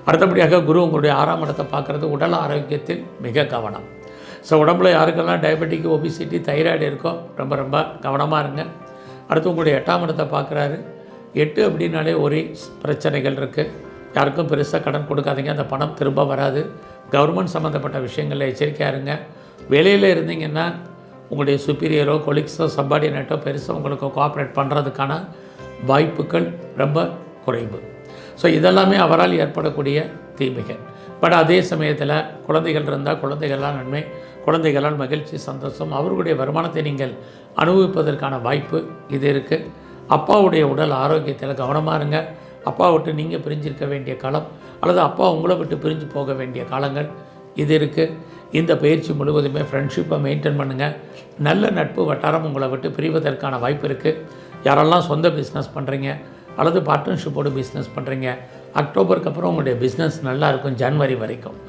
அடுத்தபடியாக குரு உங்களுடைய 6ஆம் இடத்தை பார்க்குறது உடல் ஆரோக்கியத்தில் மிக கவனம். ஸோ உடம்புல யாருக்கெல்லாம் டயபெட்டிக், ஒபிசிட்டி, தைராய்டு இருக்கோ ரொம்ப ரொம்ப கவனமாக இருங்க. அடுத்து உங்களுடைய 8ஆம் இடத்தை பார்க்குறாரு. 8 அப்படின்னாலே ஒரே பிரச்சனைகள் இருக்குது. யாருக்கும் பெருசாக கடன் கொடுக்காதீங்க, அந்த பணம் திரும்ப வராது. கவர்மெண்ட் சம்மந்தப்பட்ட விஷயங்களில் எச்சரிக்கையாக இருங்க. வேலையில் இருந்தீங்கன்னா உங்களுடைய சுப்பீரியரோ, கொலீக்ஸோ, சப்பார்டினேட்டோ பெருசாக உங்களுக்கு கோஆப்ரேட் பண்ணுறதுக்கான வாய்ப்புகள் ரொம்ப குறைவு. ஸோ இதெல்லாமே அவரால் ஏற்படக்கூடிய தீமைகள். பட் அதே சமயத்தில் குழந்தைகள் இருந்தால் குழந்தைகளால் நன்மை, குழந்தைகளால் மகிழ்ச்சி, சந்தோஷம், அவர்களுடைய வருமானத்தை நீங்கள் அனுபவிப்பதற்கான வாய்ப்பு இது இருக்குது. அப்பாவுடைய உடல் ஆரோக்கியத்தில் கவனமாக இருங்க. அப்பா விட்டு நீங்கள் பிரிஞ்சிருக்க வேண்டிய காலம் அல்லது அப்பா உங்களை விட்டு பிரிஞ்சு போக வேண்டிய காலங்கள் இது இருக்குது. இந்த பயிற்சி முழுவதுமே ஃப்ரெண்ட்ஷிப்பை மெயின்டைன் பண்ணுங்கள். நல்ல நட்பு வட்டாரம் உங்களை விட்டு பிரிவதற்கான வாய்ப்பு இருக்குது. யாரெல்லாம் சொந்த பிஸ்னஸ் பண்ணுறீங்க அல்லது பார்ட்னர்ஷிப்போடு பிஸ்னஸ் பண்ணுறீங்க, அக்டோபருக்கு அப்புறம் உங்களுடைய பிஸ்னஸ் நல்லா இருக்கும், ஜனவரி வரைக்கும்.